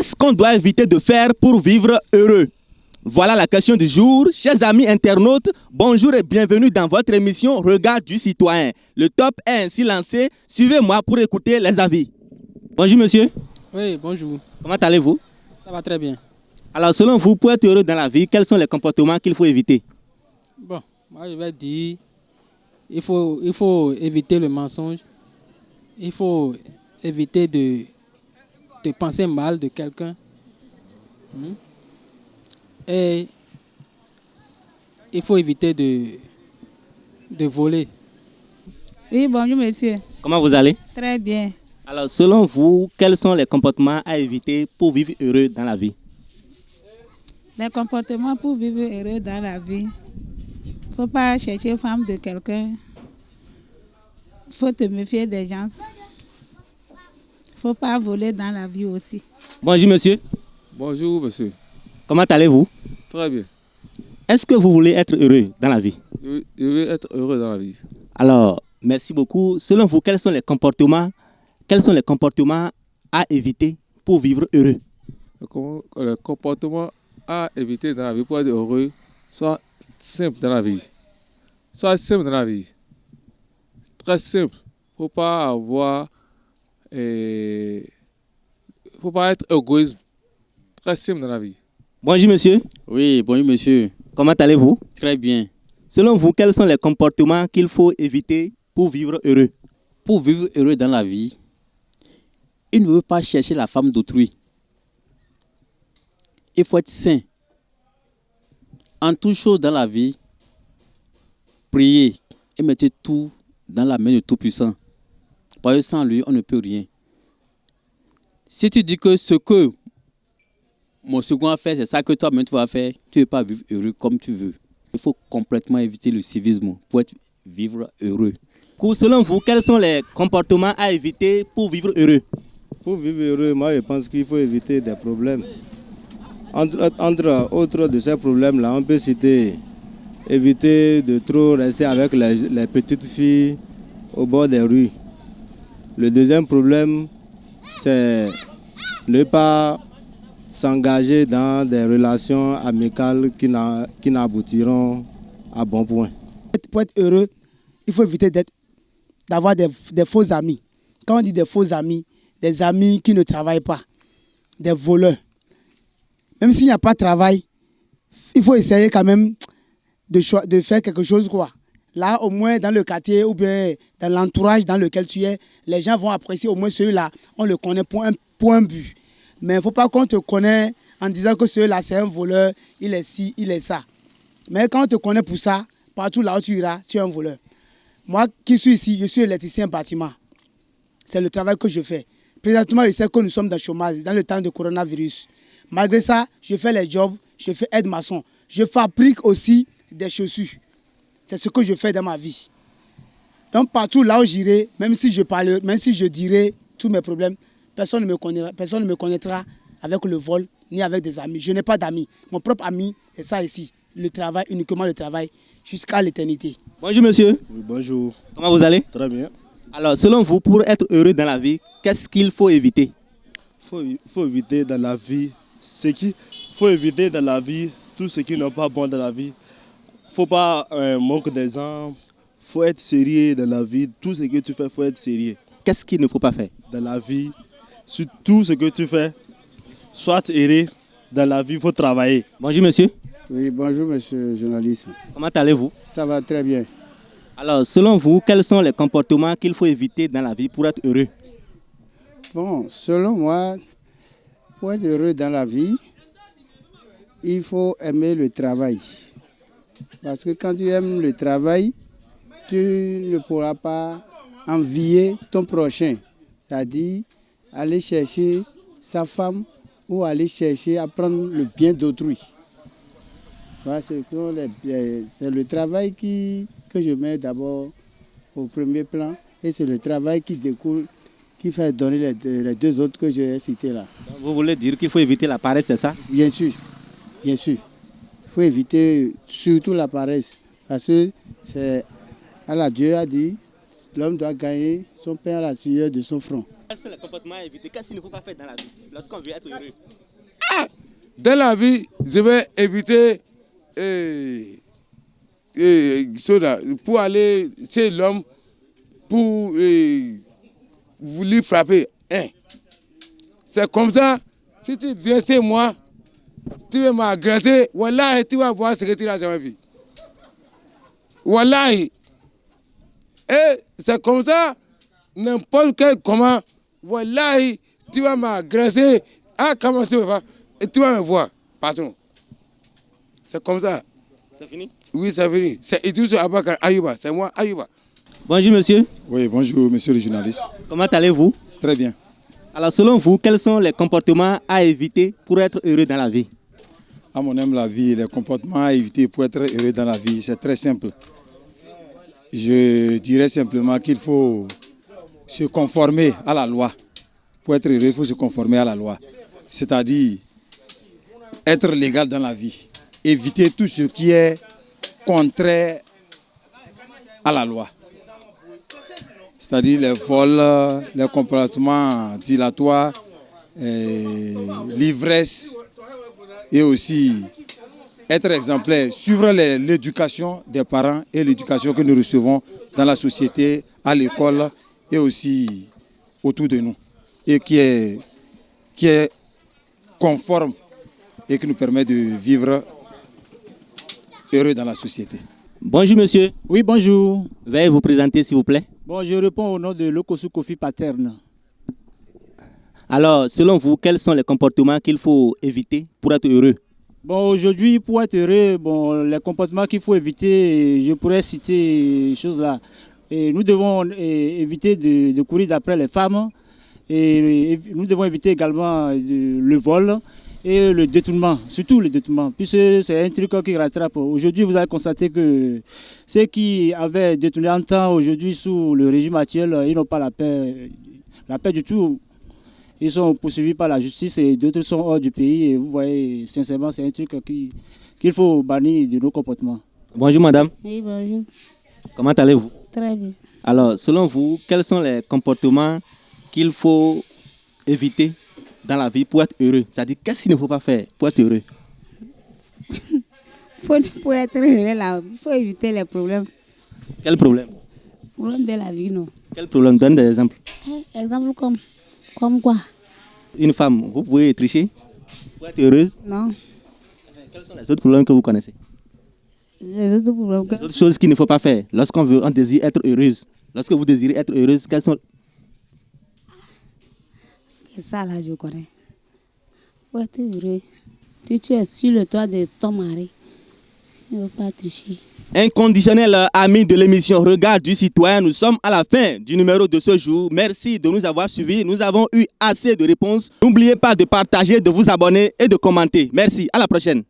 Qu'est-ce qu'on doit éviter de faire pour vivre heureux? Voilà la question du jour. Chers amis internautes, bonjour et bienvenue dans votre émission Regard du citoyen. Le top est ainsi lancé. Suivez-moi pour écouter les avis. Bonjour monsieur. Oui, bonjour. Comment allez-vous? Ça va très bien. Alors selon vous, pour être heureux dans la vie, quels sont les comportements qu'il faut éviter? Bon, moi je vais dire, il faut éviter le mensonge. Il faut éviter de penser mal de quelqu'un. Et il faut éviter de voler. Oui, bonjour monsieur. Comment vous allez? Très bien. Alors selon vous, quels sont les comportements à éviter pour vivre heureux dans la vie? Les comportements pour vivre heureux dans la vie. Il ne faut pas chercher femme de quelqu'un. Il faut te méfier des gens. Il ne faut pas voler dans la vie aussi. Bonjour monsieur. Bonjour monsieur. Comment allez-vous? Très bien. Est-ce que vous voulez être heureux dans la vie? Je veux être heureux dans la vie. Alors, merci beaucoup. Selon vous, quels sont les comportements à éviter pour vivre heureux? Le comportement à éviter dans la vie pour être heureux, soit simple dans la vie. Soit simple dans la vie. Très simple. Faut pas être égoïste. Très simple dans la vie. Bonjour monsieur. Oui, bonjour monsieur. Comment allez-vous? Très bien. Selon vous, quels sont les comportements qu'il faut éviter pour vivre heureux? Pour vivre heureux dans la vie, il ne veut pas chercher la femme d'autrui. Il faut être saint. En toute chose dans la vie, priez et mettez tout dans la main du Tout-Puissant. Parce que sans lui, on ne peut rien. Si tu dis que ce que mon second a fait, c'est ça que toi-même tu vas faire, tu ne veux pas vivre heureux comme tu veux. Il faut complètement éviter le civisme pour vivre heureux. Selon vous, quels sont les comportements à éviter pour vivre heureux? Pour vivre heureux, moi je pense qu'il faut éviter des problèmes. Entre autres de ces problèmes-là, on peut citer éviter de trop rester avec les petites filles au bord des rues. Le deuxième problème, c'est ne pas s'engager dans des relations amicales qui n'aboutiront à bon point. Pour être heureux, il faut éviter d'avoir des faux amis. Quand on dit des faux amis, des amis qui ne travaillent pas, des voleurs. Même s'il n'y a pas de travail, il faut essayer quand même de faire quelque chose, quoi. Là, au moins dans le quartier ou bien dans l'entourage dans lequel tu es, les gens vont apprécier au moins celui-là. On le connaît pour un but. Mais il ne faut pas qu'on te connaisse en disant que celui-là, c'est un voleur, il est ci, il est ça. Mais quand on te connaît pour ça, partout là où tu iras, tu es un voleur. Moi qui suis ici, je suis électricien bâtiment. C'est le travail que je fais. Présentement, je sais que nous sommes dans le chômage, dans le temps de coronavirus. Malgré ça, je fais les jobs, je fais aide-maçon. Je fabrique aussi des chaussures. C'est ce que je fais dans ma vie. Donc partout là où j'irai, même si je dirai tous mes problèmes, personne ne me connaîtra avec le vol ni avec des amis. Je n'ai pas d'amis. Mon propre ami, c'est ça ici. Le travail, uniquement le travail, jusqu'à l'éternité. Bonjour monsieur. Oui, bonjour. Comment vous allez? Très bien. Alors selon vous, pour être heureux dans la vie, qu'est-ce qu'il faut éviter? Faut éviter dans la vie faut éviter dans la vie tout ce qui n'est pas bon dans la vie. Faut pas manquer d'exemple. Faut être sérieux dans la vie. Tout ce que tu fais, faut être sérieux. Qu'est-ce qu'il ne faut pas faire? Dans la vie, sur tout ce que tu fais, sois heureux. Dans la vie, il faut travailler. Bonjour monsieur. Oui, bonjour monsieur le journaliste. Comment allez-vous? Ça va très bien. Alors, selon vous, quels sont les comportements qu'il faut éviter dans la vie pour être heureux? Bon, selon moi, pour être heureux dans la vie, il faut aimer le travail. Parce que quand tu aimes le travail, tu ne pourras pas envier ton prochain. C'est-à-dire aller chercher sa femme ou aller chercher à prendre le bien d'autrui. C'est le travail que je mets d'abord au premier plan et c'est le travail qui découle, qui fait donner les deux autres que j'ai cités là. Donc, vous voulez dire qu'il faut éviter la paresse, c'est ça? Bien sûr, bien sûr. Il faut éviter surtout la paresse parce que Dieu a dit L'homme doit gagner son pain à la sueur de son front. Quels sont les comportements à éviter? Qu'est-ce qu'il ne faut pas faire dans la vie lorsqu'on veut être heureux? Dans la vie, je vais éviter cela, pour aller chez l'homme, pour lui frapper. C'est comme ça, si tu viens chez moi, tu veux m'agresser, wallahi, tu vas voir ce que tu as jamais vu. Wallahi. Et c'est comme ça, n'importe quel comment, wallahi, tu vas m'agresser. Ah, comment tu vas? Et tu vas me voir, patron. C'est comme ça. C'est fini? Oui, c'est fini. C'est Idrissa Abakar Ayouba, c'est moi, Ayouba. Bonjour monsieur. Oui, bonjour monsieur le journaliste. Comment allez-vous? Très bien. Alors selon vous, quels sont les comportements à éviter pour être heureux dans la vie? À mon aime la vie, les comportements à éviter pour être heureux dans la vie, c'est très simple. Je dirais simplement qu'il faut se conformer à la loi. Pour être heureux, il faut se conformer à la loi. C'est-à-dire être légal dans la vie. Éviter tout ce qui est contraire à la loi. C'est-à-dire les vols, les comportements dilatoires, l'ivresse et aussi être exemplaire, suivre l'éducation des parents et l'éducation que nous recevons dans la société, à l'école et aussi autour de nous. Et qui est conforme et qui nous permet de vivre heureux dans la société. Bonjour monsieur. Oui, bonjour. Veuillez vous présenter s'il vous plaît. Bon, je réponds au nom de Lokosu Kofi Paterne. Alors, selon vous, quels sont les comportements qu'il faut éviter pour être heureux? Bon, aujourd'hui, pour être heureux, les comportements qu'il faut éviter, je pourrais citer ces choses-là. Et nous devons éviter de courir d'après les femmes. Et nous devons éviter également le vol et le détournement, surtout le détournement, puisque c'est un truc qui rattrape. Aujourd'hui, vous avez constaté que ceux qui avaient détourné en temps, aujourd'hui, sous le régime actuel, ils n'ont pas la paix du tout. Ils sont poursuivis par la justice et d'autres sont hors du pays. Et vous voyez, sincèrement, c'est un truc qu'il faut bannir de nos comportements. Bonjour madame. Oui, bonjour. Comment allez-vous? Très bien. Alors, selon vous, quels sont les comportements qu'il faut éviter dans la vie pour être heureux? C'est-à-dire, qu'est-ce qu'il ne faut pas faire pour être heureux? Pour être heureux, là, il faut éviter les problèmes. Quel problème? Problèmes de la vie, non. Quel problème? Donne des exemples. Exemple comme quoi? Une femme, vous pouvez tricher pour être heureuse? Non. Quels sont les autres problèmes que vous connaissez? Les autres problèmes. Les autres choses qu'il ne faut pas faire lorsqu'on désire être heureuse. Lorsque vous désirez être heureuse, quelles sont... C'est ça là, je connais. Pour être heureux, si tu es sur le toit de ton mari, il ne faut pas tricher. Inconditionnel ami de l'émission Regard du citoyen, nous sommes à la fin du numéro de ce jour. Merci de nous avoir suivis. Nous avons eu assez de réponses. N'oubliez pas de partager, de vous abonner et de commenter. Merci. À la prochaine.